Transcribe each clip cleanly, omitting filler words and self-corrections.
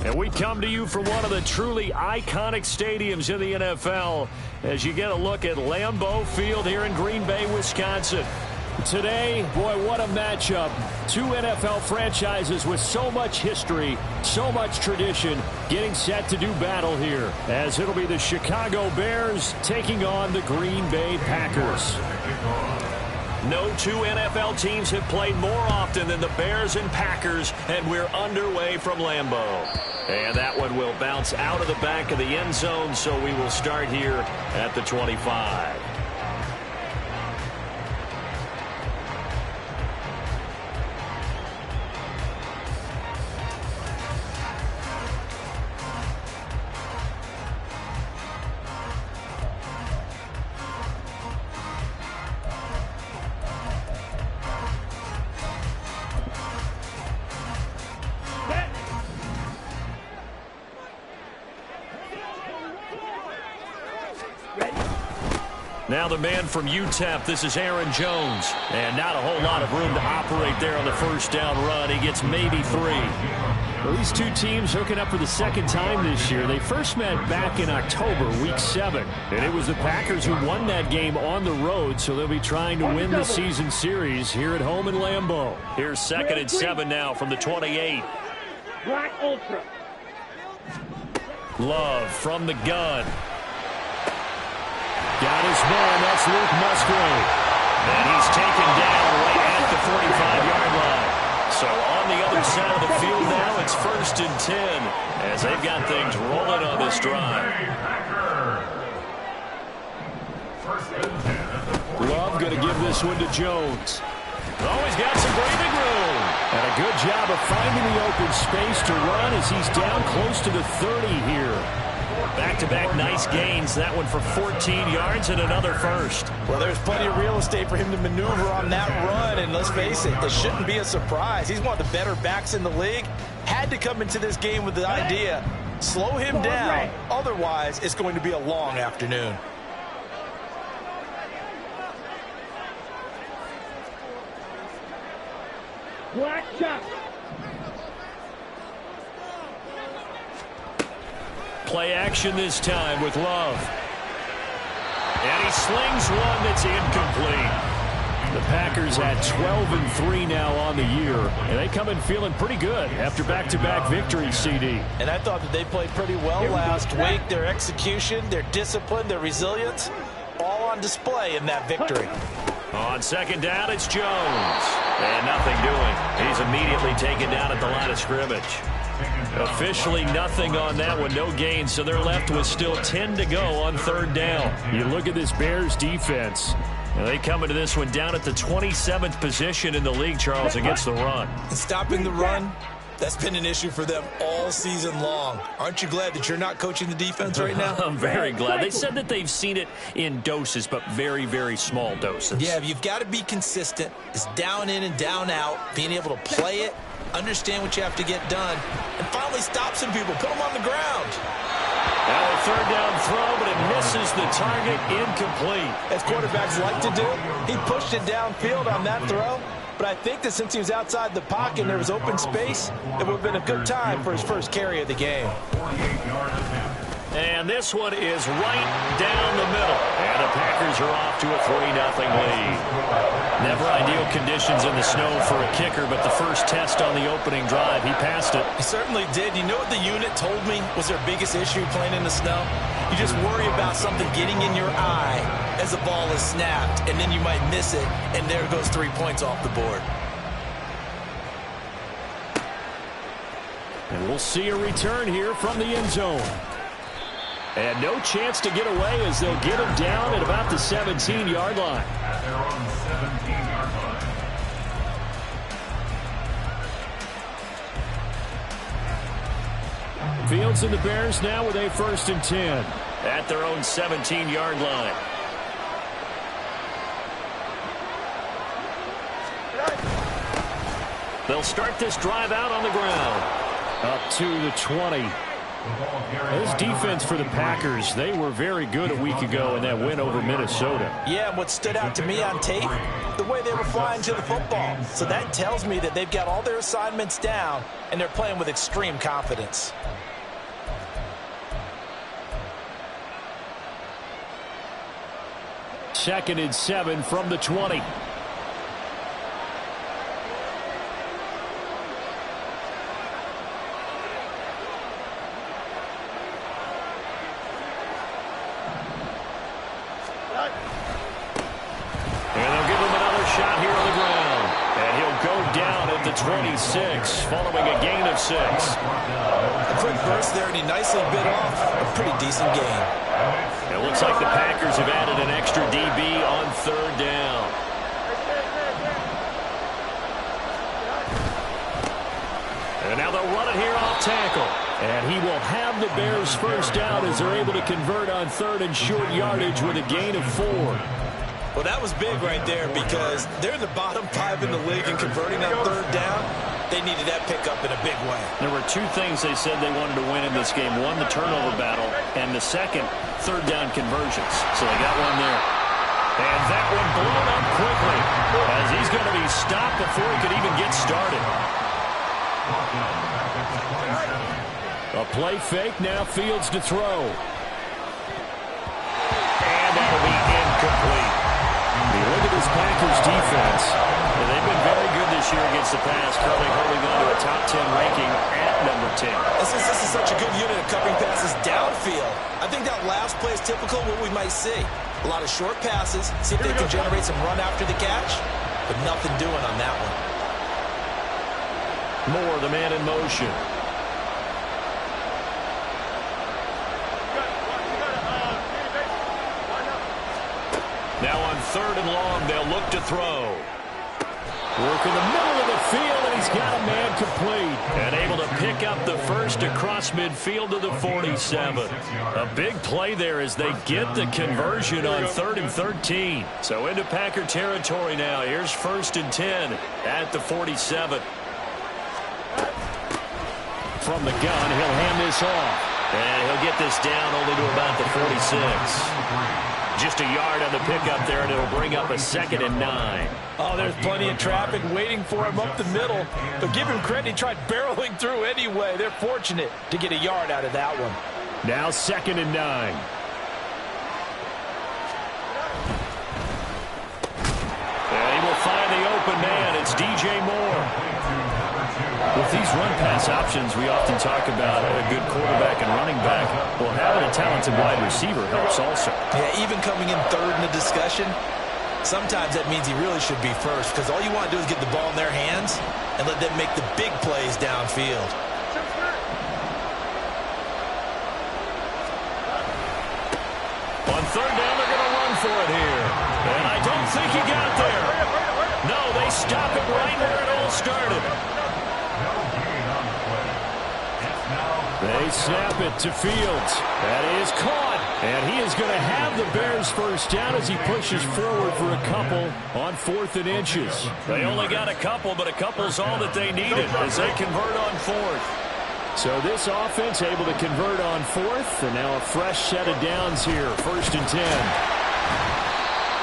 And we come to you from one of the truly iconic stadiums in the NFL as you get a look at Lambeau Field here in Green Bay, Wisconsin. Today, boy, what a matchup. Two NFL franchises with so much history, so much tradition, getting set to do battle here, as it'll be the Chicago Bears taking on the Green Bay Packers. No two NFL teams have played more often than the Bears and Packers, and we're underway from Lambeau. And that one will bounce out of the back of the end zone, so we will start here at the 25. Now the man from UTEP, this is Aaron Jones. And not a whole lot of room to operate there on the first down run. He gets maybe 3. Well, these two teams hooking up for the second time this year. They first met back in October, Week 7. And it was the Packers who won that game on the road, so they'll be trying to win the season series here at home in Lambeau. Here's 2nd and 7 now from the 28. Black Ultra. Love from the gun. Got his man, that's Luke Musgrave. And he's taken down right at the 45-yard line. So on the other side of the field now, it's 1st and 10 as they've got things rolling on this drive. Love going to give this one to Jones. Oh, he's got some breathing room. And a good job of finding the open space to run as he's down close to the 30 here. Back-to-back nice gains. That one for 14 yards and another first. Well, there's plenty of real estate for him to maneuver on that run, and let's face it, it shouldn't be a surprise. He's one of the better backs in the league. Had to come into this game with the idea, slow him down. Otherwise, it's going to be a long afternoon. Black Chuck. Play action this time with Love. And he slings one that's incomplete. The Packers at 12-3 now on the year, and they come in feeling pretty good after back-to-back victories, CD. And I thought that they played pretty well last week. Their execution, their discipline, their resilience, all on display in that victory. On 2nd down, it's Jones. And nothing doing. He's immediately taken down at the line of scrimmage. Officially nothing on that one, no gain, so they're left with still 10 to go on 3rd down. You look at this Bears defense, and they come into this one down at the 27th position in the league, Charles, against the run. And stopping the run, that's been an issue for them all season long. Aren't you glad that you're not coaching the defense right now? I'm very glad. They said that they've seen it in doses, but very, very small doses. Yeah, you've got to be consistent. It's down in and down out, being able to play it, understand what you have to get done, and finally stop some people, put them on the ground. Now a 3rd down throw, but it misses the target, incomplete. As quarterbacks like to do, he pushed it downfield on that throw, but I think that since he was outside the pocket and there was open space, it would have been a good time for his first carry of the game. And this one is right down the middle. And the Packers are off to a 3-0 lead. Never ideal conditions in the snow for a kicker, but the first test on the opening drive, he passed it. He certainly did. You know what the unit told me was their biggest issue playing in the snow? You just worry about something getting in your eye as the ball is snapped, and then you might miss it, and there goes 3 points off the board. And we'll see a return here from the end zone. And no chance to get away as they'll get him down at about the 17-yard line. They're on the 17-yard line. Fields and the Bears now with a 1st and 10 at their own 17-yard line. They'll start this drive out on the ground. Up to the 20. This defense for the Packers, they were very good a week ago in that win over Minnesota. Yeah, and what stood out to me on tape, the way they were flying to the football. So that tells me that they've got all their assignments down, and they're playing with extreme confidence. Second and 7 from the 20. Down at the 26, following a gain of 6. A quick burst there, and he nicely bit off a pretty decent gain. It looks like the Packers have added an extra DB on third down. And now they'll run it here off tackle. And he will have the Bears first down as they're able to convert on third and short yardage with a gain of 4. Well, that was big right there because they're in the bottom 5 in the league and converting on third down. They needed that pickup in a big way. There were 2 things they said they wanted to win in this game. One, the turnover battle, and the second, third down conversions. So they got one there. And that one blown up quickly as he's going to be stopped before he could even get started. A play fake, now Fields to throw. And that'll be incomplete. Look at this Packers defense. They've been very good this year against the pass, currently holding on to a top 10 ranking at number 10. Since this is such a good unit of covering passes downfield, I think that last play is typical of what we might see. A lot of short passes, see if they can generate some run after the catch, but nothing doing on that one. Moore, the man in motion. Now on third and long, they'll look to throw. Work in the middle of the field, and he's got a man complete. And able to pick up the first across midfield to the 47. A big play there as they get the conversion on 3rd and 13. So into Packer territory now. Here's 1st and 10 at the 47. From the gun, he'll hand this off. And he'll get this down only to about the 46. Just a yard on the pickup there, and it'll bring up a 2nd and 9. Oh, there's plenty of traffic waiting for him up the middle. But give him credit, he tried barreling through anyway. They're fortunate to get a yard out of that one. Now 2nd and 9. And he will find the open man. It's DJ Moore. With these run-pass options, we often talk about a good quarterback and running back. Well, having a talented wide receiver helps also. Yeah, even coming in third in the discussion, sometimes that means he really should be first because all you want to do is get the ball in their hands and let them make the big plays downfield. On third down, they're going to run for it here. And I don't think he got there. No, they stop it right where it all started. They snap it to Fields. That is caught. And he is going to have the Bears first down as he pushes forward for a couple on 4th and inches. They only got a couple, but a couple's all that they needed as they convert on 4th. So this offense able to convert on 4th, and now a fresh set of downs here, 1st and 10.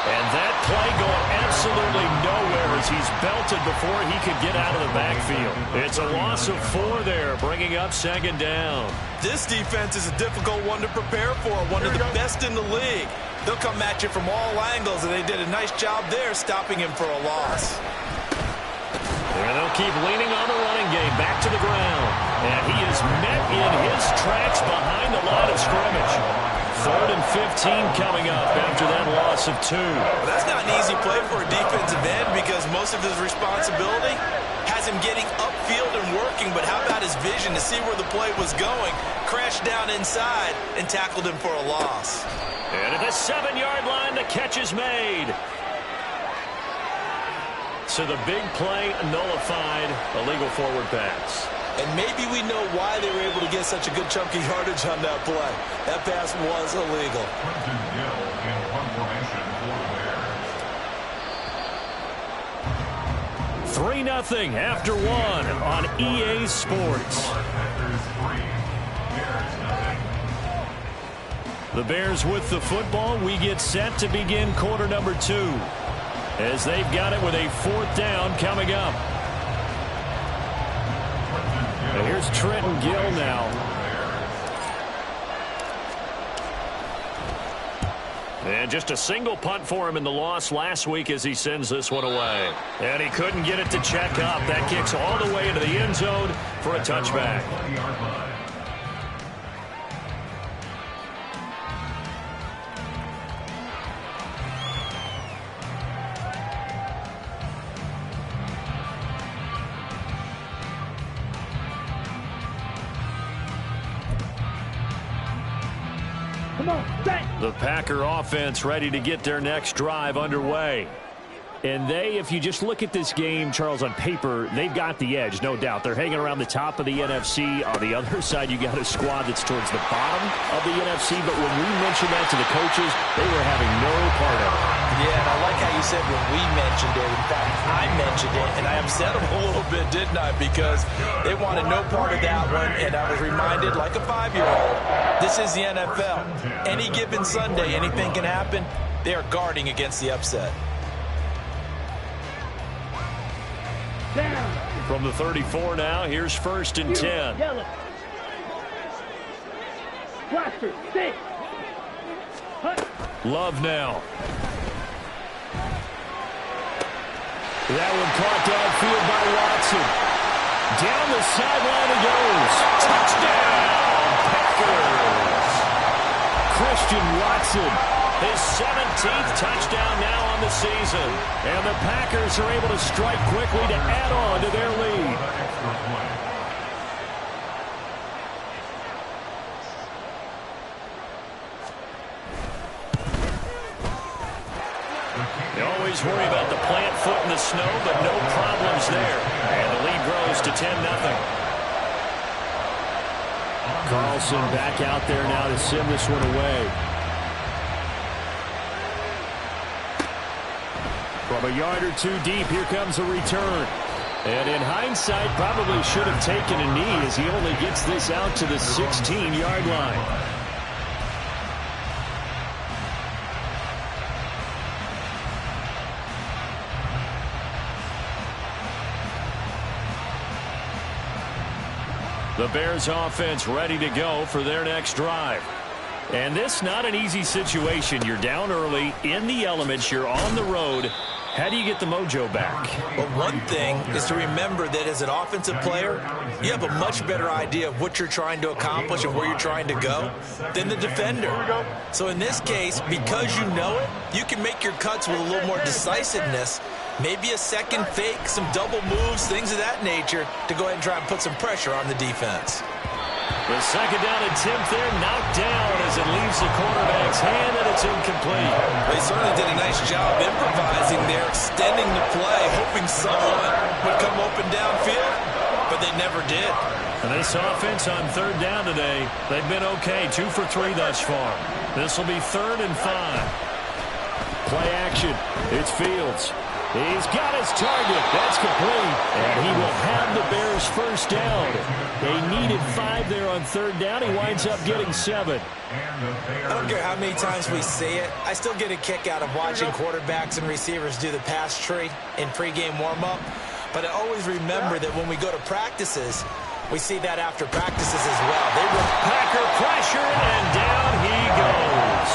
And that play going absolutely nowhere as he's belted before he could get out of the backfield. It's a loss of 4 there, bringing up 2nd down. This defense is a difficult one to prepare for, one of the best in the league. They'll come at you from all angles, and they did a nice job there stopping him for a loss. And they'll keep leaning on the running game, back to the ground. And he is met in his tracks behind the line of scrimmage. 3rd and 15 coming up after that loss of 2. Well, that's not an easy play for a defensive end because most of his responsibility has him getting upfield and working, but how about his vision to see where the play was going, crashed down inside, and tackled him for a loss. And at the 7-yard line, the catch is made. So the big play nullified, a legal forward pass. And maybe we know why they were able to get such a good chunky yardage on that play. That pass was illegal. 3-0 after 1 on EA Sports. The Bears with the football. We get set to begin quarter number 2 as they've got it with a 4th down coming up. And here's Trenton Gill now. And just a single punt for him in the loss last week as he sends this one away. And he couldn't get it to check up. That kicks all the way into the end zone for a touchback. The Packer offense ready to get their next drive underway. And if you just look at this game, Charles, on paper, they've got the edge, no doubt. They're hanging around the top of the NFC. On the other side, you got a squad that's towards the bottom of the NFC. But when we mentioned that to the coaches, they were having no part of it. Yeah, and I like how you said when we mentioned it. In fact, I mentioned it, and I upset them a little bit, didn't I? Because they wanted no part of that one, and I was reminded, like a 5-year-old, this is the NFL. Any given Sunday, anything can happen. They are guarding against the upset. From the 34 now, here's 1st and 10. Yellow. Blaster, stay. Love now. That one caught downfield by Watson. Down the sideline he goes. Touchdown, Packers. Christian Watson, his 17th touchdown now on the season. And the Packers are able to strike quickly to add on to their lead. They always worry about the plant foot in the snow, but no problems there. And the lead grows to 10-0. Carlson back out there now to send this one away. From a yard or 2 deep, here comes a return. And in hindsight, probably should have taken a knee as he only gets this out to the 16-yard line. The Bears offense ready to go for their next drive. And this not an easy situation. You're down early, in the elements, you're on the road. How do you get the mojo back? Well, one thing is to remember that as an offensive player, you have a much better idea of what you're trying to accomplish and where you're trying to go than the defender. So in this case, because you know it, you can make your cuts with a little more decisiveness. Maybe a second fake, some double moves, things of that nature to go ahead and try and put some pressure on the defense. The second down attempt there knocked down as it leaves the quarterback's hand, and it's incomplete. They certainly did a nice job improvising there, extending the play, hoping someone would come open downfield, but they never did. And this offense on 3rd down today, they've been okay, 2 for 3 thus far. This will be 3rd and 5. Play action. It's Fields. He's got his target. That's complete. And he will have the Bears' first down. They needed 5 there on 3rd down. He winds up getting 7. I don't care how many times we say it. I still get a kick out of watching quarterbacks and receivers do the pass tree in pregame warm-up. But I always remember that when we go to practices, we see that after practices as well. They were Packer pressure, and down he goes.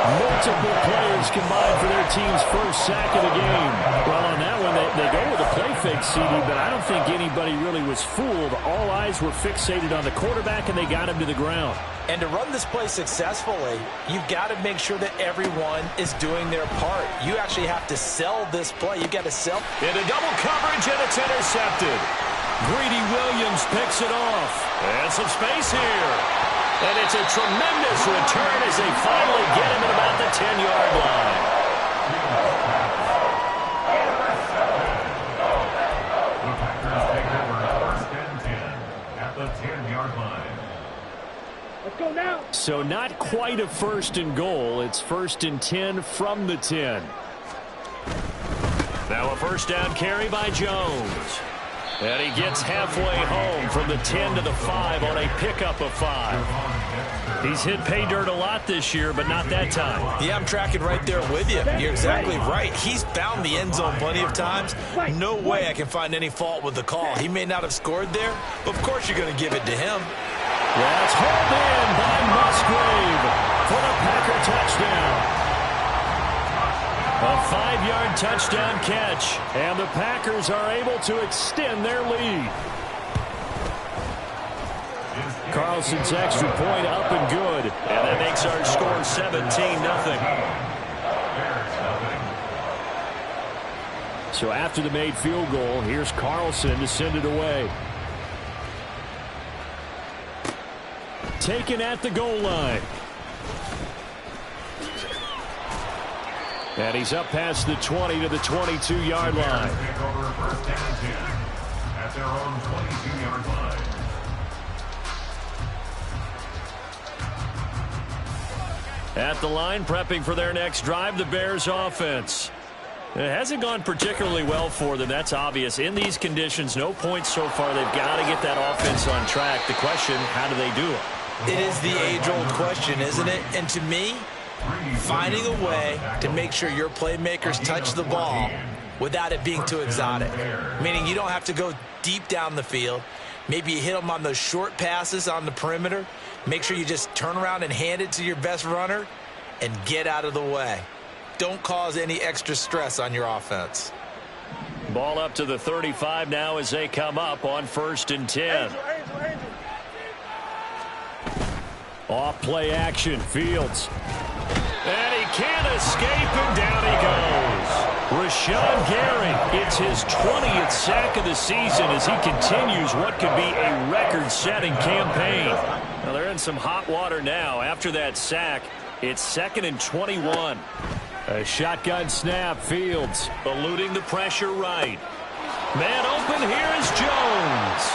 Multiple players combined for their team's first sack of the game. Well, on that one, they go with a play fake, CD, but I don't think anybody really was fooled. All eyes were fixated on the quarterback, and they got him to the ground. And to run this play successfully, you've got to make sure that everyone is doing their part. You actually have to sell this play. You've got to sell. Into double coverage, and it's intercepted. Greedy Williams picks it off. And some space here. And it's a tremendous return as they finally get him at about the 10-yard line. The Packers take over 1st and 10 at the 10-yard line. Let's go now. So not quite a 1st and goal. It's 1st and 10 from the 10. Now a 1st down carry by Jones. And he gets halfway home from the 10 to the 5 on a pickup of 5. He's hit pay dirt a lot this year, but not that time. Yeah, I'm tracking right there with you. You're exactly right. He's found the end zone plenty of times. No way I can find any fault with the call. He may not have scored there, but of course you're going to give it to him. That's hauled in by Musgrave for the Packer touchdown. A 5-yard touchdown catch, and the Packers are able to extend their lead. Carlson's extra point up and good, and that makes our score 17-0. So after the made field goal, here's Carlson to send it away. Taken at the goal line. And he's up past the 20 to the 22-yard line. First down and 10 at their own 22-yard line. At the line, prepping for their next drive, the Bears offense. It hasn't gone particularly well for them. That's obvious. In these conditions, no points so far. They've got to get that offense on track. The question, how do they do it? It is the age-old question, isn't it? And to me, finding a way to make sure your playmakers touch the ball without it being too exotic. Meaning you don't have to go deep down the field. Maybe you hit them on those short passes on the perimeter. Make sure you just turn around and hand it to your best runner and get out of the way. Don't cause any extra stress on your offense. Ball up to the 35 now as they come up on 1st and 10. Off play action, Fields. And he can't escape, and down he goes. Rashawn Gary, it's his 20th sack of the season as he continues what could be a record-setting campaign. Now they're in some hot water now. After that sack, it's 2nd and 21. A shotgun snap, Fields eluding the pressure right. Man open, here is Jones.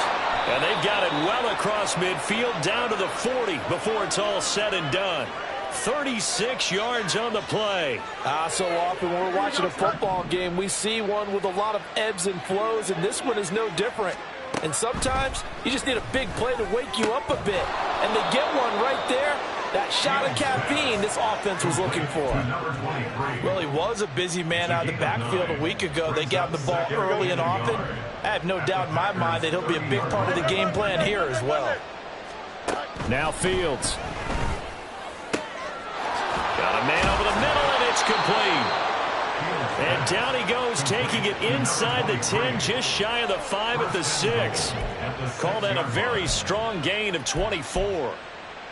And they've got it well across midfield down to the 40 before it's all said and done. 36 yards on the play. So often when we're watching a football game, we see one with a lot of ebbs and flows, and this one is no different. And sometimes you just need a big play to wake you up a bit. And they get one right there. That shot of caffeine this offense was looking for. Well, he was a busy man out of the backfield a week ago. They got the ball early and often. I have no doubt in my mind that he'll be a big part of the game plan here as well. Now Fields. Got a man over the middle, and it's complete. And down he goes, taking it inside the 10, just shy of the 5 at the 6. Call that a very strong gain of 24.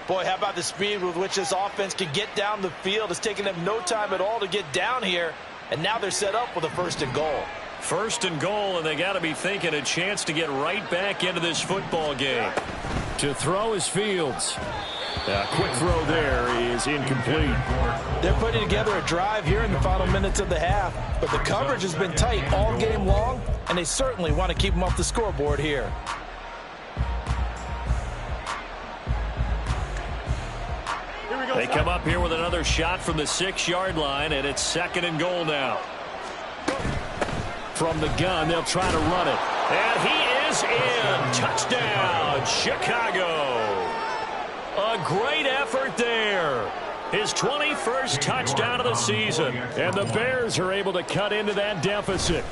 Boy, how about the speed with which this offense can get down the field? It's taken them no time at all to get down here, and now they're set up with a 1st and goal. 1st and goal, and they got to be thinking a chance to get right back into this football game. To throw is Fields. A quick throw there is incomplete. They're putting together a drive here in the final minutes of the half, but the coverage has been tight all game long, and they certainly want to keep them off the scoreboard here. They come up here with another shot from the 6-yard line, and it's 2nd and goal now. From the gun, they'll try to run it. And he is in. Touchdown, Chicago. A great effort there. His 21st touchdown of the season. And the Bears are able to cut into that deficit.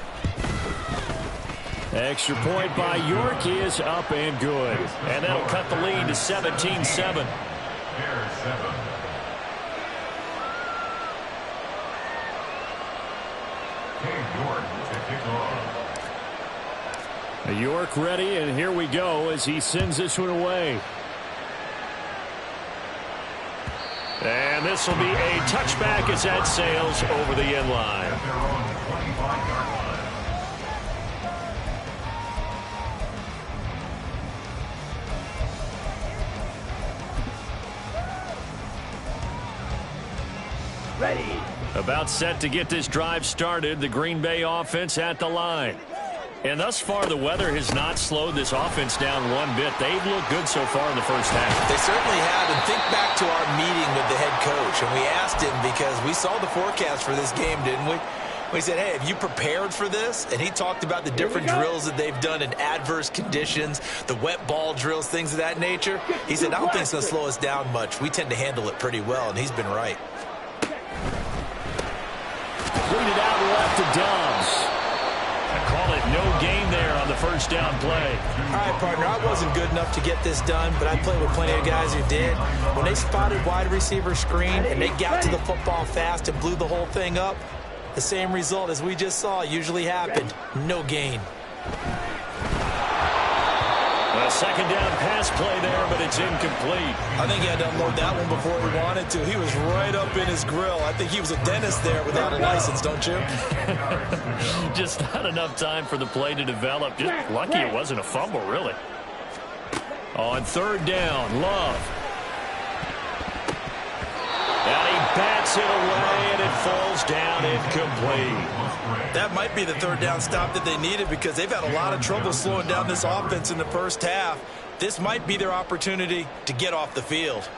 Extra point by York is up and good. And that'll cut the lead to 17-7. York ready, and here we go as he sends this one away. And this will be a touchback as that sails over the end line. Ready. About set to get this drive started, the Green Bay offense at the line. And thus far, the weather has not slowed this offense down one bit. They've looked good so far in the first half. They certainly have. And think back to our meeting with the head coach. And we asked him, because we saw the forecast for this game, didn't we? He said, hey, have you prepared for this? And he talked about the different drills that they've done in adverse conditions, the wet ball drills, things of that nature. He said, I don't think it's going to slow us down much. We tend to handle it pretty well, and he's been right. Lead it out left to Dobbs. I call it no gain there on the first down play. All right, partner, I wasn't good enough to get this done, but I played with plenty of guys who did. When they spotted wide receiver screen and they got to the football fast and blew the whole thing up, the same result as we just saw usually happened. No gain. A second down pass play there, but it's incomplete. I think he had to unload that one before he wanted to. He was right up in his grill. I think he was a dentist there without a license, don't you? Just not enough time for the play to develop. Just lucky it wasn't a fumble, really. On third down, Love. And he bats it away, and it falls down incomplete. That might be the third down stop that they needed because they've had a lot of trouble slowing down this offense in the first half. This might be their opportunity to get off the field.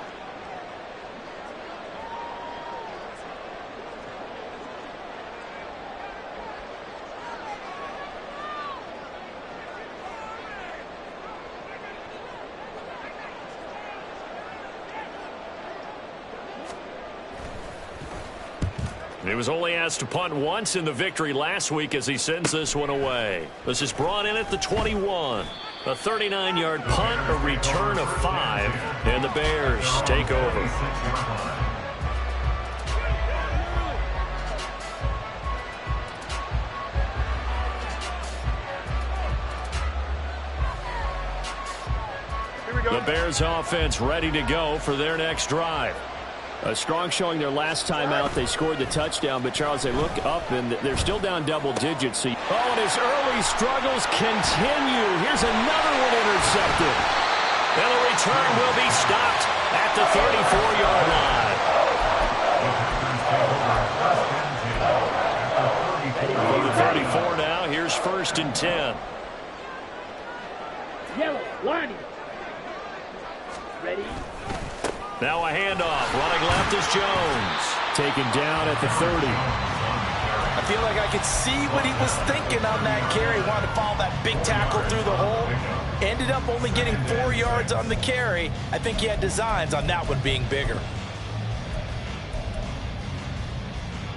He was only asked to punt once in the victory last week as he sends this one away. This is brought in at the 21. A 39-yard punt, a return of 5, and the Bears take over. The Bears offense ready to go for their next drive. A strong showing their last time out. They scored the touchdown, but, Charles, they look up, and they're still down double digits. And his early struggles continue. Here's another one intercepted. And the return will be stopped at the 34-yard line. From the 34 now, here's 1st and 10. Yellow, lining. Ready? Now a handoff. Running left is Jones. Taken down at the 30. I feel like I could see what he was thinking on that carry. Wanted to follow that big tackle through the hole. Ended up only getting 4 yards on the carry. I think he had designs on that one being bigger.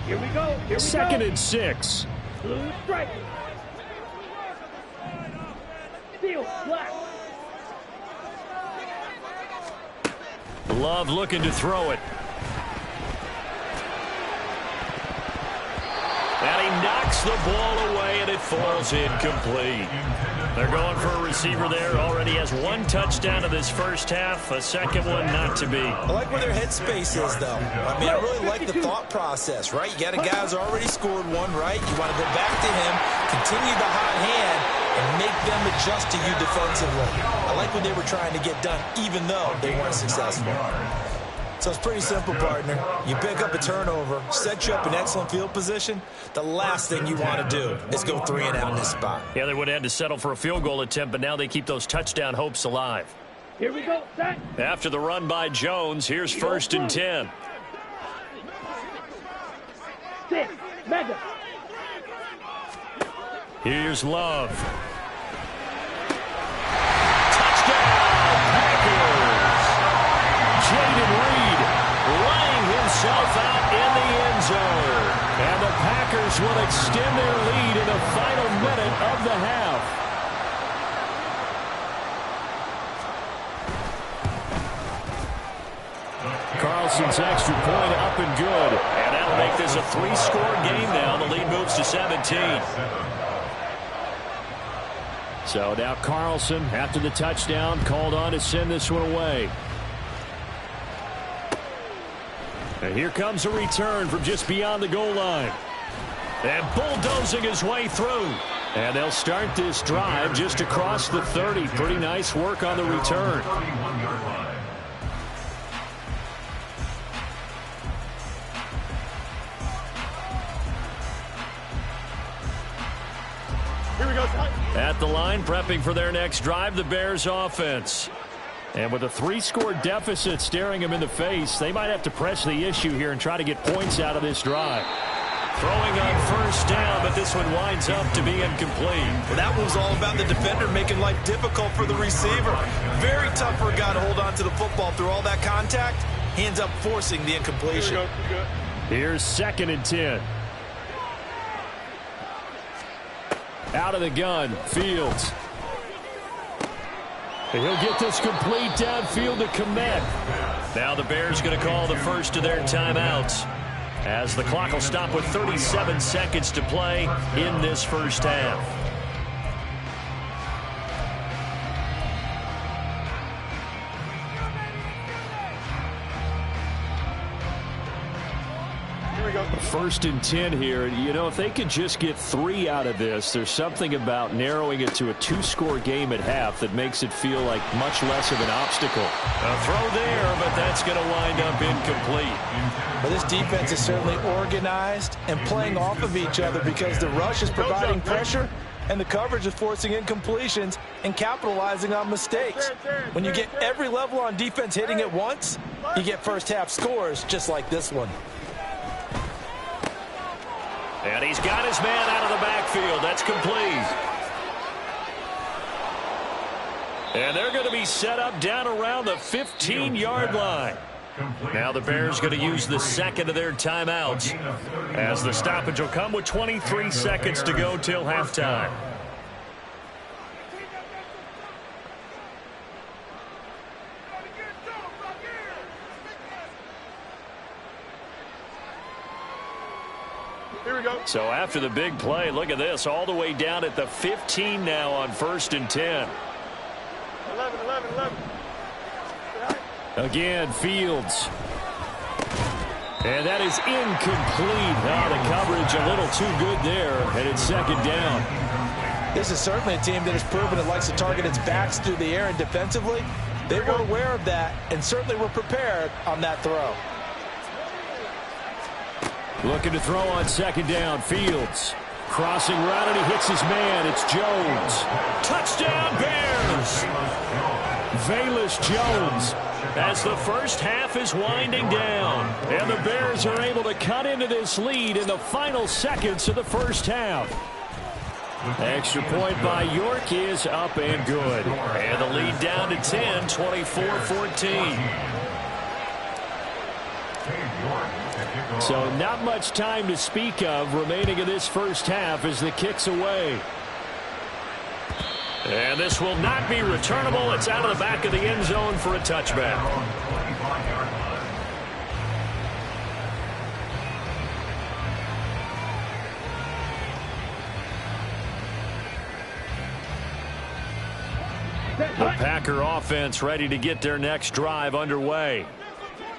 Here we go. Here we go. 2nd and 6. Blue strike. Steel black. Love looking to throw it. And he knocks the ball away, and it falls incomplete. They're going for a receiver there. Already has 1 touchdown in this first half. A second one not to be. I like where their headspace is, though. I mean, I really like the thought process, right? You got a guy who's already scored one, right? You want to go back to him, continue the hot hand, and make them adjust to you defensively. I like what they were trying to get done, even though they weren't successful. So it's pretty simple, partner. You pick up a turnover, set you up in excellent field position. The last thing you want to do is go 3 and out in this spot. Yeah, they would have had to settle for a field goal attempt, but now they keep those touchdown hopes alive. Here we go. Set. After the run by Jones, here's 1st and 10. 6. Mega. Here's Love. Touchdown, Packers! Jaden Reed laying himself out in the end zone. And the Packers will extend their lead in the final minute of the half. Carlson's extra point up and good. And that'll make this a 3-score game now. The lead moves to 17. So now Carlson, after the touchdown, called on to send this one away. And here comes a return from just beyond the goal line. And bulldozing his way through. And they'll start this drive just across the 30. Pretty nice work on the return. At the line, prepping for their next drive, the Bears offense. And with a 3-score deficit staring them in the face, they might have to press the issue here and try to get points out of this drive. Throwing on first down, but this one winds up to be incomplete. Well, that was all about the defender making life difficult for the receiver. Very tough for a guy to hold on to the football through all that contact. He ends up forcing the incompletion. Here's 2nd and 10. Out of the gun, Fields. And he'll get this complete downfield to Kmet. Now the Bears going to call the first of their timeouts, as the clock will stop with 37 seconds to play in this first half. First and 10 here. You know, if they could just get 3 out of this, there's something about narrowing it to a 2-score game at half that makes it feel like much less of an obstacle. A throw there, but that's going to wind up incomplete. Well, this defense is certainly organized and playing off of each other because the rush is providing pressure and the coverage is forcing incompletions and capitalizing on mistakes. When you get every level on defense hitting at once, you get first half scores just like this one. And he's got his man out of the backfield. That's complete. And they're going to be set up down around the 15-yard line. Now the Bears going to use the second of their timeouts, as the stoppage will come with 23 seconds to go till halftime. So after the big play, look at this, all the way down at the 15 now on 1st and 10. 11. Again, Fields. And that is incomplete. Now the coverage a little too good there, and it's 2nd down. This is certainly a team that has proven it likes to target its backs through the air, and defensively, they were aware of that and certainly were prepared on that throw. Looking to throw on 2nd down, Fields. Crossing route, and he hits his man. It's Jones. Touchdown, Bears! Velus Jones, as the first half is winding down. And the Bears are able to cut into this lead in the final seconds of the first half. Extra point by York is up and good. And the lead down to 10, 24-14. So not much time to speak of remaining in this first half as the kick's away. And this will not be returnable. It's out of the back of the end zone for a touchback. The Packer offense ready to get their next drive underway.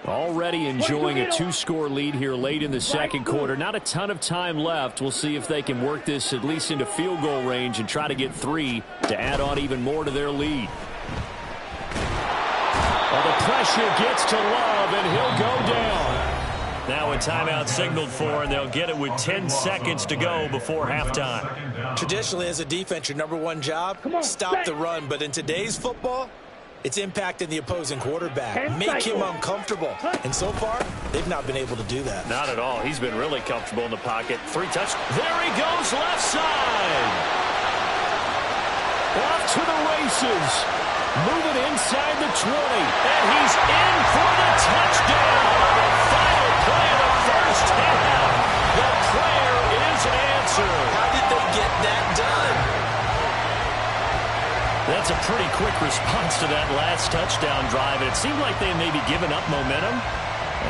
Already enjoying a 2-score lead here late in the second quarter. Not a ton of time left. We'll see if they can work this at least into field goal range and try to get 3 to add on even more to their lead. Well, the pressure gets to Love, and he'll go down. Now a timeout signaled for, and they'll get it with 10 seconds to go before halftime. Traditionally, as a defense, your number one job, stop the run. But in today's football, it's impacting the opposing quarterback, make him uncomfortable. And so far, they've not been able to do that. Not at all. He's been really comfortable in the pocket. 3 touchdowns. There he goes, left side. Off to the races. Moving inside the 20. And he's in for the touchdown. The final play of the first half. The prayer is answered. How did they get that done? That's a pretty quick response to that last touchdown drive. It seemed like they may be giving up momentum.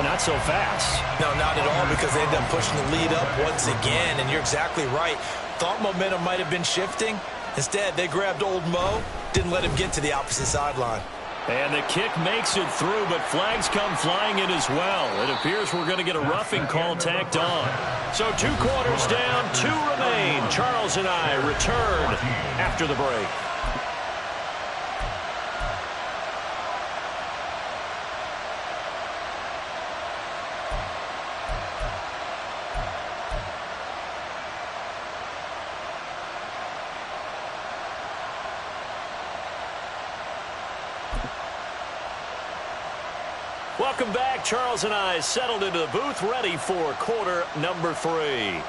Not so fast. No, not at all, because they end up pushing the lead up once again. And you're exactly right. Thought momentum might have been shifting. Instead, they grabbed old Mo, didn't let him get to the opposite sideline. And the kick makes it through, but flags come flying in as well. It appears we're going to get a roughing call tacked on. So 2 quarters down, 2 remain. Charles and I return after the break. Welcome back. Charles and I settled into the booth, ready for quarter number 3.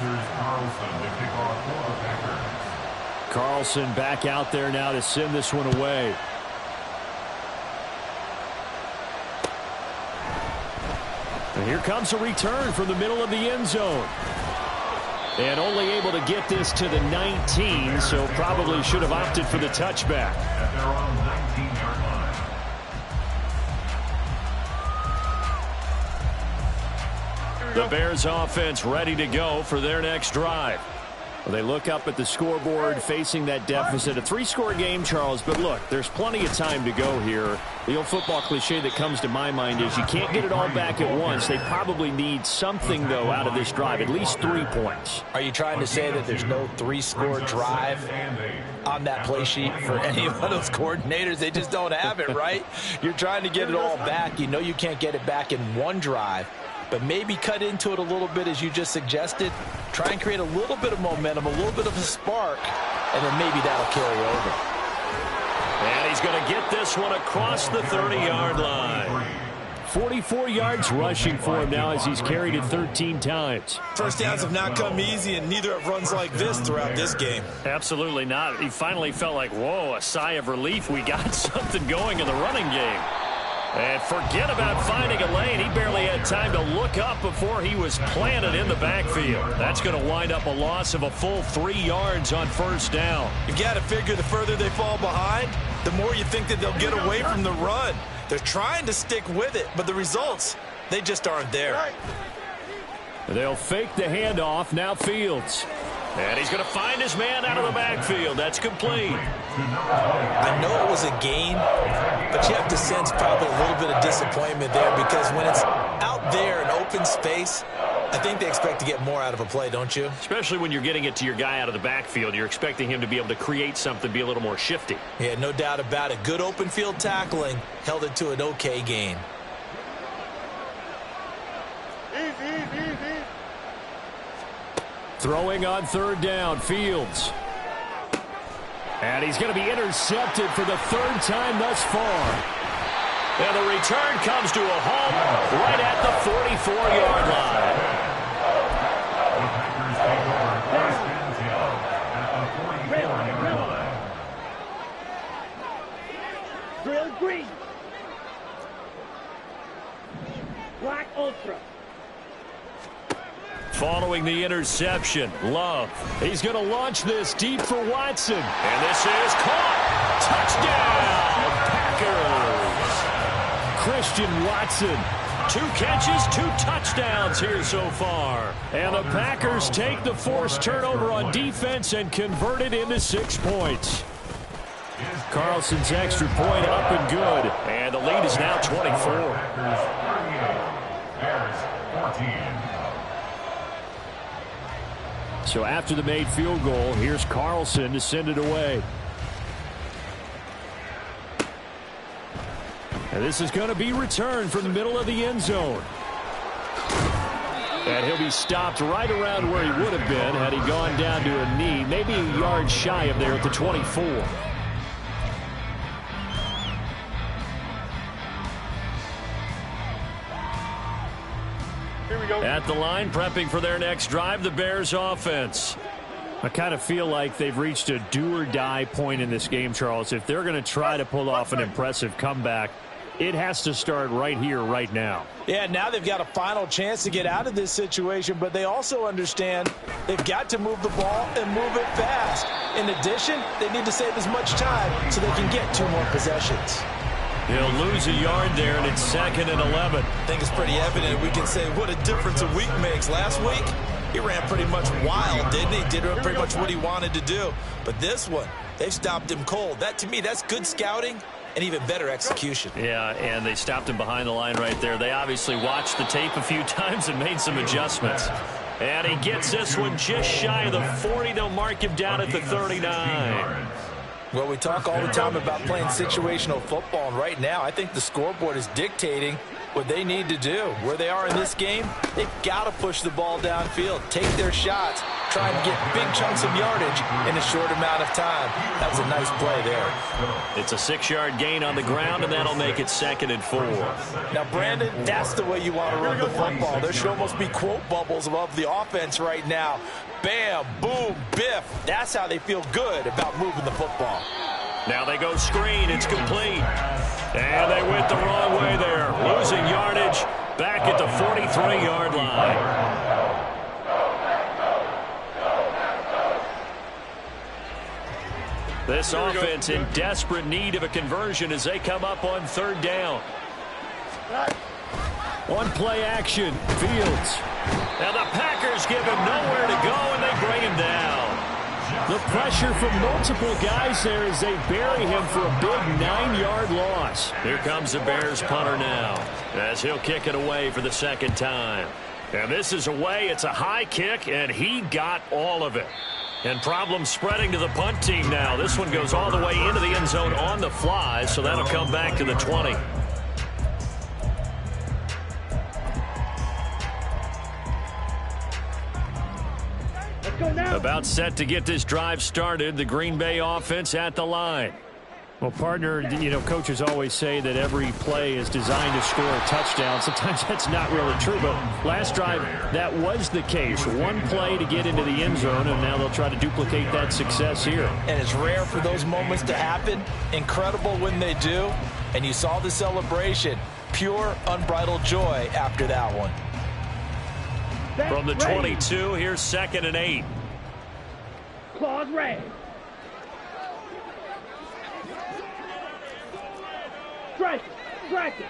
Anders Carlson to kick off for the Packers. Carlson back out there now to send this one away. And here comes a return from the middle of the end zone. And only able to get this to the 19, so probably should have opted for the touchback. At their own 19-yard line. The Bears offense ready to go for their next drive. Well, they look up at the scoreboard facing that deficit. A 3-score game, Charles, but look, there's plenty of time to go here. The old football cliche that comes to my mind is you can't get it all back at once. They probably need something, though, out of this drive, at least 3 points. Are you trying to say that there's no 3-score drive on that play sheet for any one of those coordinators? They just don't have it, right? You're trying to get it all back. You know you can't get it back in one drive. But maybe cut into it a little bit, as you just suggested. Try and create a little bit of momentum, a little bit of a spark, and then maybe that'll carry over. And he's going to get this one across the 30-yard line. 44 yards rushing for him now as he's carried it 13 times. First downs have not come easy, and neither have runs like this throughout this game. Absolutely not. He finally felt like, whoa, a sigh of relief. We got something going in the running game. And forget about finding a lane. He barely had time to look up before he was planted in the backfield. That's going to wind up a loss of a full 3 yards on first down. You've got to figure the further they fall behind, the more you think that they'll get away from the run. They're trying to stick with it, but the results, they just aren't there. They'll fake the handoff. Now Fields. And he's going to find his man out of the backfield. That's complete. I know it was a gain, but you have to sense probably a little bit of disappointment there, because when it's out there in open space, I think they expect to get more out of a play, don't you? Especially when you're getting it to your guy out of the backfield. You're expecting him to be able to create something, be a little more shifty. Yeah, no doubt about it. Good open field tackling held it to an okay gain. Throwing on third down, Fields. And he's going to be intercepted for the 3rd time thus far. And the return comes to a halt right at the 44-yard line. Drill green. Black Ultra. Following the interception, Love. He's going to launch this deep for Watson. And this is caught. Touchdown, Packers. Christian Watson. 2 catches, 2 touchdowns here so far. And the Packers take the forced turnover on defense and convert it into 6 points. Carlson's extra point up and good. And the lead is now 24. Bears 14. So after the made field goal, here's Carlson to send it away. And this is going to be returned from the middle of the end zone. And he'll be stopped right around where he would have been had he gone down to a knee, maybe a yard shy of there at the 24. At the line, prepping for their next drive, the Bears offense. I kind of feel like they've reached a do-or-die point in this game, Charles. If they're going to try to pull off an impressive comeback, it has to start right here, right now. Yeah, now they've got a final chance to get out of this situation, but they also understand they've got to move the ball and move it fast. In addition, they need to save as much time so they can get 2 more possessions. He'll lose a yard there, and it's 2nd and 11. I think it's pretty evident. We can say what a difference a week makes. Last week, he ran pretty much wild, didn't he? Did pretty much what he wanted to do. But this one, they've stopped him cold. That, to me, that's good scouting and even better execution. Yeah, and they stopped him behind the line right there. They obviously watched the tape a few times and made some adjustments. And he gets this one just shy of the 40. They'll mark him down at the 39. Well, we talk all the time about playing situational football, and right now I think the scoreboard is dictating what they need to do. Where they are in this game, they've got to push the ball downfield, take their shots, trying to get big chunks of yardage in a short amount of time. That was a nice play there. It's a 6-yard gain on the ground, and that'll make it 2nd and 4. Now, Brandon, that's the way you want to run the football. There should almost be quote bubbles above the offense right now. Bam, boom, biff. That's how they feel good about moving the football. Now they go screen. It's complete. And they went the wrong way there. Losing yardage back at the 43-yard line. This offense in desperate need of a conversion as they come up on 3rd down. On play action, Fields. Now the Packers give him nowhere to go, and they bring him down. The pressure from multiple guys there as they bury him for a big 9-yard loss. Here comes the Bears punter now as he'll kick it away for the 2nd time. And this is away. It's a high kick, and he got all of it. And problems spreading to the punt team now. This one goes all the way into the end zone on the fly, so that'll come back to the 20. Let's go now. About set to get this drive started. The Green Bay offense at the line. Well, partner, you know, coaches always say that every play is designed to score a touchdown. Sometimes that's not really true, but last drive, that was the case. One play to get into the end zone, and now they'll try to duplicate that success here. And it's rare for those moments to happen. Incredible when they do. And you saw the celebration. Pure, unbridled joy after that one. From the 22, here's 2nd and 8. Claws ready. Strike it.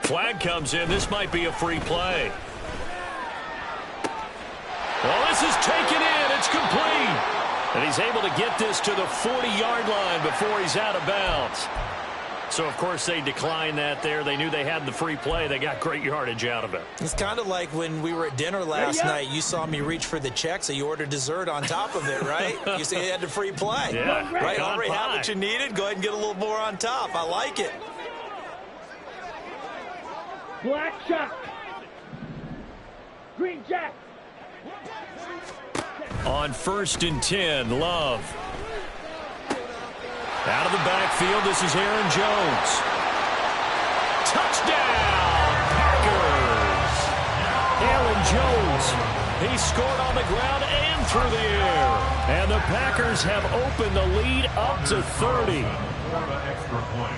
Flag comes in. This might be a free play. Well, this is taken in. It's complete. And he's able to get this to the 40-yard line before he's out of bounds. So, of course, they declined that there. They knew they had the free play. They got great yardage out of it. It's kind of like when we were at dinner last night. You saw me reach for the check, so you ordered dessert on top of it, right? You said you had the free play. Yeah. Right? Already had what you needed. Go ahead and get a little more on top. I like it. Black Shark. Green Jack. On 1st and 10, Love. Out of the backfield, this is Aaron Jones. Touchdown, Packers! Aaron Jones, he scored on the ground and through the air. And the Packers have opened the lead up to 30. Extra point.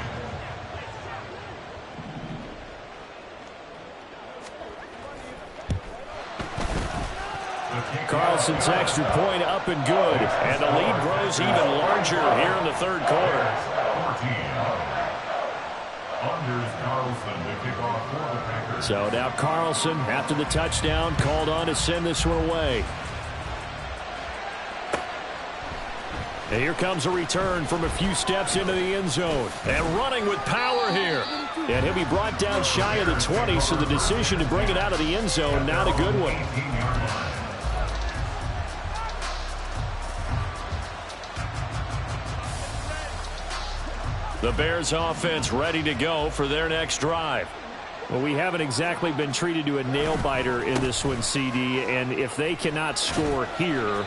Carlson's extra point up and good. And the lead grows even larger here in the 3rd quarter. 14. Anders Carlson to kick off for the Packers. So now Carlson, after the touchdown, called on to send this one away. And here comes a return from a few steps into the end zone. And running with power here. And he'll be brought down shy of the 20, so the decision to bring it out of the end zone, not a good one. The Bears offense ready to go for their next drive. Well, we haven't exactly been treated to a nail-biter in this one, CD, and if they cannot score here,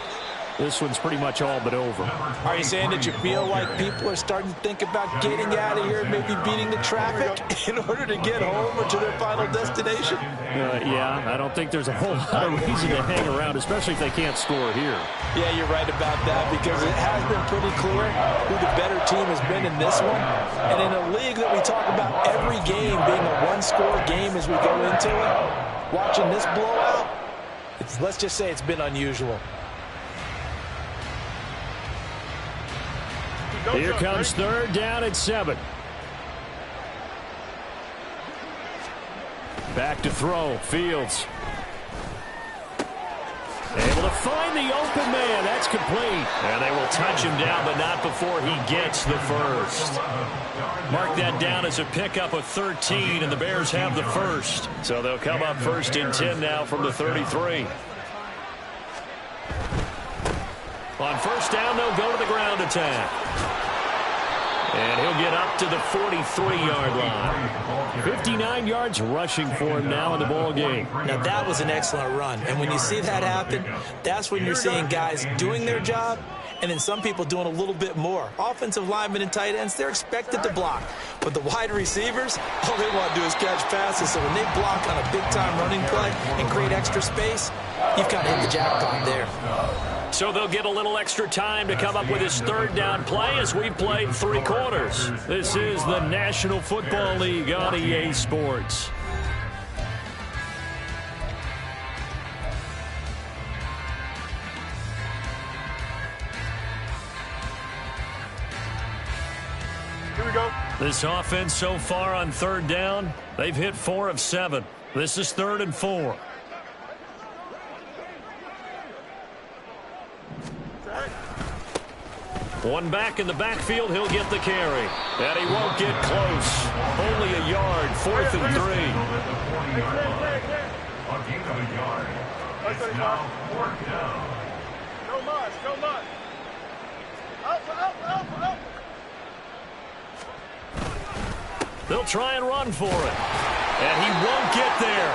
this one's pretty much all but over. Are you saying that you feel like people are starting to think about getting out of here and maybe beating the traffic in order to get home or to their final destination? Yeah, I don't think there's a whole lot of reason to hang around, especially if they can't score here. Yeah, you're right about that, because it has been pretty clear who the better team has been in this one. And in a league that we talk about every game being a one-score game as we go into it, watching this blowout, let's just say it's been unusual. Here comes 3rd down at 7. Back to throw, Fields. Able to find the open man. That's complete. And they will touch him down, but not before he gets the first. Mark that down as a pickup of 13, and the Bears have the first. So they'll come up 1st and 10 now from the 33. On 1st down, they'll go to the ground attack. And he'll get up to the 43-yard line. 59 yards rushing for him now in the ball game. Now, that was an excellent run. And when you see that happen, that's when you're seeing guys doing their job and then some people doing a little bit more. Offensive linemen and tight ends, they're expected to block. But the wide receivers, all they want to do is catch passes. So when they block on a big-time running play and create extra space, you've kind of hit the jackpot there. So they'll get a little extra time to come up with his third down play as we played 3 quarters. This is the National Football League on EA Sports. Here we go. This offense so far on third down, they've hit 4 of 7. This is 3rd and 4. One back in the backfield, he'll get the carry. And he won't get close. Only a yard, 4th and 3. A gain of a yard. It's now 4th down. No much, no much. Up. They'll try and run for it. And he won't get there.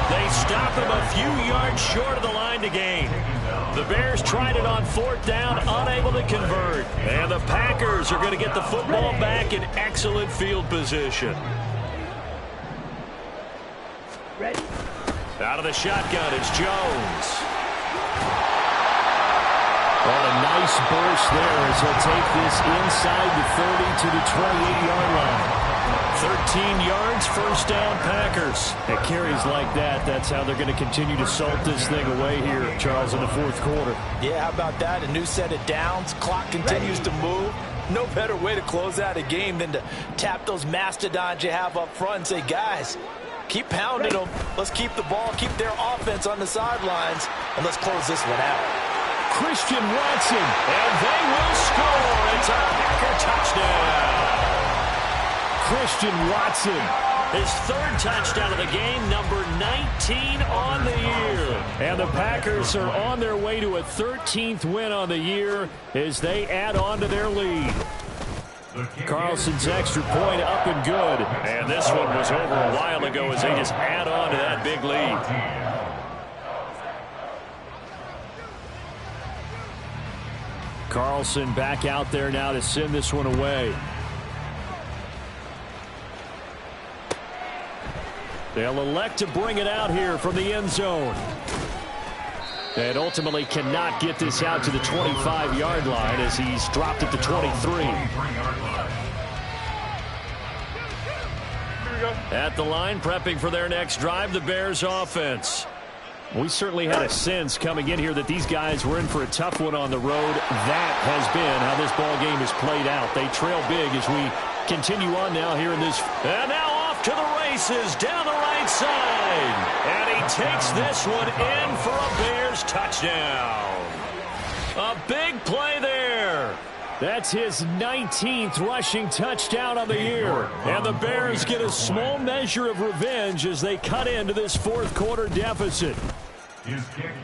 They stop him a few yards short of the line to gain. The Bears tried it on 4th down, unable to convert. And the Packers are going to get the football back in excellent field position. Ready. Out of the shotgun, it's Jones. What a nice burst there as he'll take this inside the 30 to the 28-yard line. 13 yards, first down, Packers. At carries like that, that's how they're going to continue to salt this thing away here, Charles, in the 4th quarter. Yeah, how about that? A new set of downs. Clock continues to move. No better way to close out a game than to tap those mastodons you have up front and say, guys, keep pounding them. Let's keep the ball, keep their offense on the sidelines, and let's close this one out. Christian Watson, and they will score. It's a Packer touchdown. Christian Watson, his 3rd touchdown of the game, number 19 on the year. And the Packers are on their way to a 13th win on the year as they add on to their lead. Carlson's extra point up and good. And this one was over a while ago as they just add on to that big lead. Carlson back out there now to send this one away. They'll elect to bring it out here from the end zone. And ultimately cannot get this out to the 25-yard line as he's dropped at the 23. At the line, prepping for their next drive, the Bears offense. We certainly had a sense coming in here that these guys were in for a tough one on the road. That has been how this ball game has played out. They trail big as we continue on now here in this. And now off to the races down the right side. And he takes this one in for a Bears touchdown. A big play there. That's his 19th rushing touchdown of the year. And the Bears get a small measure of revenge as they cut into this 4th quarter deficit.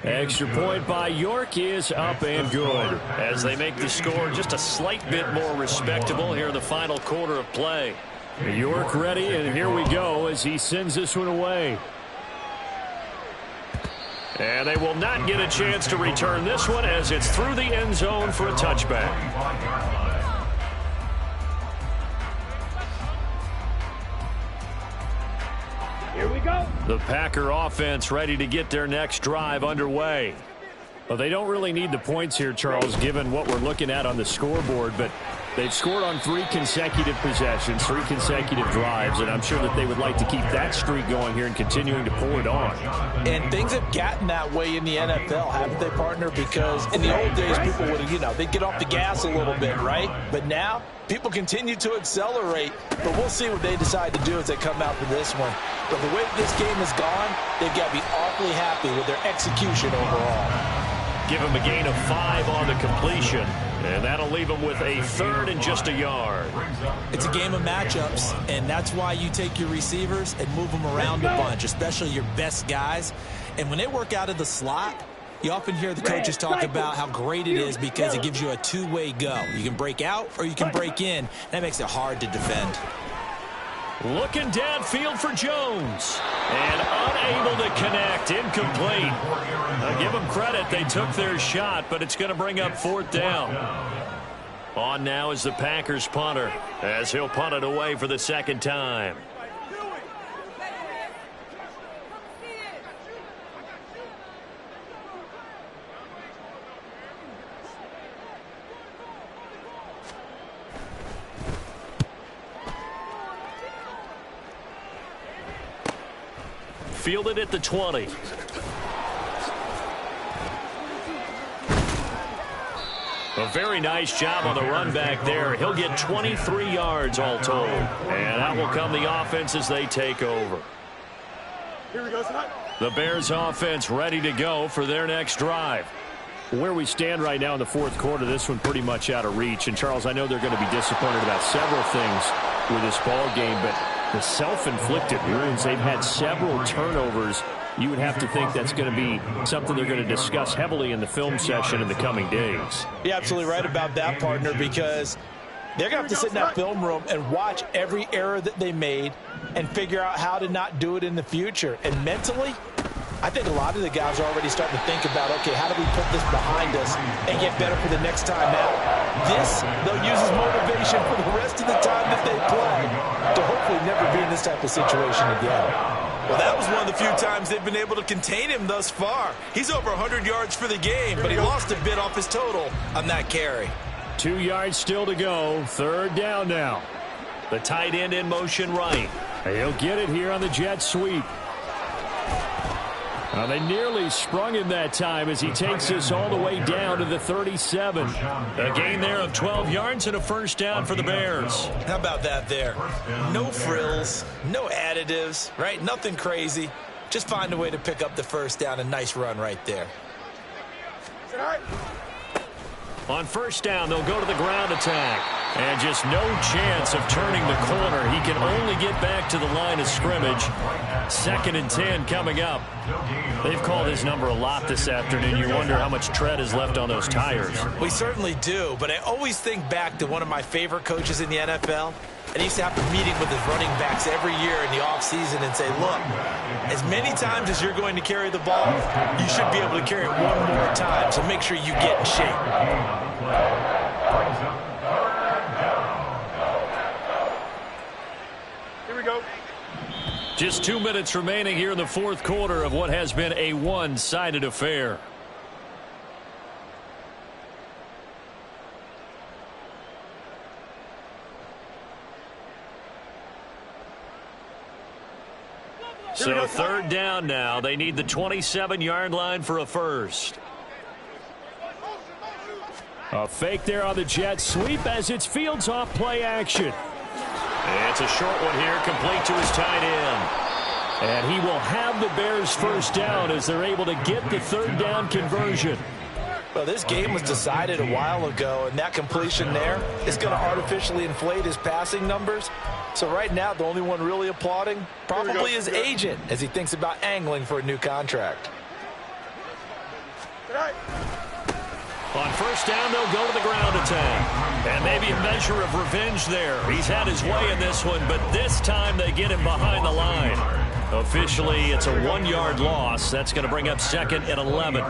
Extra point by York is up and good as they make the score just a slight bit more respectable here in the final quarter of play. York ready, and here we go as he sends this one away. And they will not get a chance to return this one as it's through the end zone for a touchback. Here we go. The Packer offense ready to get their next drive underway. Well, they don't really need the points here, Charles, given what we're looking at on the scoreboard, but they've scored on 3 consecutive possessions, 3 consecutive drives, and I'm sure that they would like to keep that streak going here and continuing to pull it on. And things have gotten that way in the NFL, haven't they, partner? Because in the old days, people would, they'd get off the gas a little bit, right? But now, people continue to accelerate, but we'll see what they decide to do as they come out for this one. But the way this game has gone, they've got to be awfully happy with their execution overall. Give him a gain of 5 on the completion, and that'll leave him with a 3rd and just a yard. It's a game of matchups, and that's why you take your receivers and move them around a bunch, especially your best guys. And when they work out of the slot, You often hear the coaches talk about how great it is because it gives you a two-way go. You can break out or you can break in. That makes it hard to defend. Looking downfield for Jones. And unable to connect. Incomplete. Now give them credit. They took their shot, but it's going to bring up 4th down. On now is the Packers punter, as he'll punt it away for the 2nd time. Fielded at the 20. A very nice job on the run back there. He'll get 23 yards all told. And out will come the offense as they take over. Here we go, son. The Bears offense ready to go for their next drive. Where we stand right now in the 4th quarter, this one pretty much out of reach. And, Charles, I know they're going to be disappointed about several things with this ball game, but the self-inflicted wounds, they've had several turnovers. You would have to think that's going to be something they're going to discuss heavily in the film session in the coming days. You're absolutely right about that, partner, because they're going to have to sit in that film room and watch every error that they made and figure out how to not do it in the future. And mentally, I think a lot of the guys are already starting to think about, okay, how do we put this behind us and get better for the next time out? This, they'll use as motivation for the rest of the time that they play to hopefully never be in this type of situation again. Well, that was one of the few times they've been able to contain him thus far. He's over 100 yards for the game, but he lost a bit off his total on that carry. 2 yards still to go. 3rd down now. The tight end in motion right. He'll get it here on the jet sweep. Well, they nearly sprung him that time as he takes this all the way down to the 37. A gain there of 12 yards and a 1st down for the Bears. How about that there? No frills, no additives, right? Nothing crazy. Just find a way to pick up the 1st down. A nice run right there. On 1st down, they'll go to the ground attack. And just no chance of turning the corner. He can only get back to the line of scrimmage. 2nd and 10 coming up. They've called his number a lot this afternoon. You wonder how much tread is left on those tires. We certainly do, but I always think back to one of my favorite coaches in the NFL. And he used to have a meeting with his running backs every year in the offseason and say, look, as many times as you're going to carry the ball, you should be able to carry it one more time, so make sure you get in shape. Here we go. Just 2 minutes remaining here in the 4th quarter of what has been a one-sided affair. So 3rd down now. They need the 27-yard line for a 1st. A fake there on the jet sweep as it's Fields off play action. It's a short one here, complete to his tight end. And he will have the Bears 1st down as they're able to get the 3rd down conversion. Well, this game was decided a while ago, and that completion there is going to artificially inflate his passing numbers. So right now, the only one really applauding probably his agent as he thinks about angling for a new contract. On 1st down, they'll go to the ground attack. And maybe a measure of revenge there. He's had his way in this one, but this time they get him behind the line. Officially, it's a 1-yard loss. That's going to bring up 2nd and 11.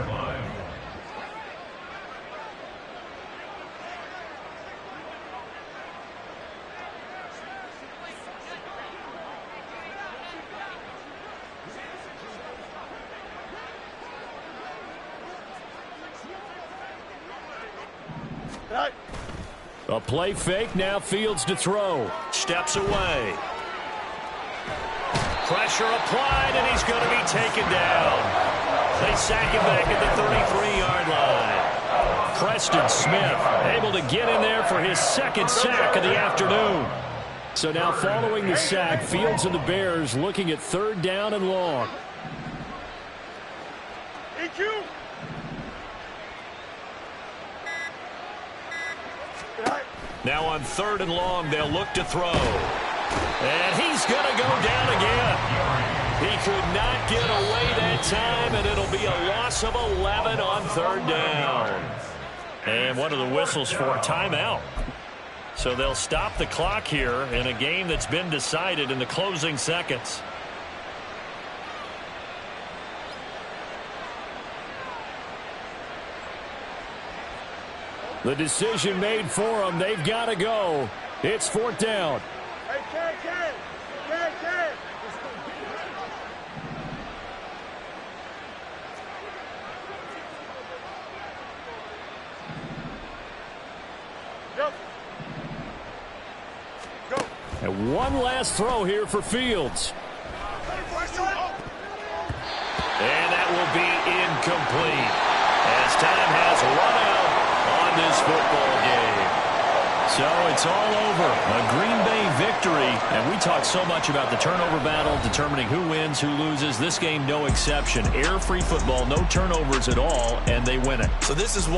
A play fake, now Fields to throw. Steps away. Pressure applied, and he's going to be taken down. They sack him back at the 33-yard line. Preston Smith able to get in there for his 2nd sack of the afternoon. So now following the sack, Fields and the Bears looking at 3rd down and long. EQ. Now on 3rd and long, they'll look to throw. And he's going to go down again. He could not get away that time, and it'll be a loss of 11 on third down. And what are the whistles for? Timeout. So they'll stop the clock here in a game that's been decided in the closing seconds. The decision made for them. They've got to go. It's fourth down. Hey, Ken. Go. And one last throw here for Fields. And that will be incomplete as time has run out on this football game. So it's all over. A Green Bay victory. And we talked so much about the turnover battle, determining who wins, who loses. This game, no exception. Air-free football, no turnovers at all, and they win it. So this is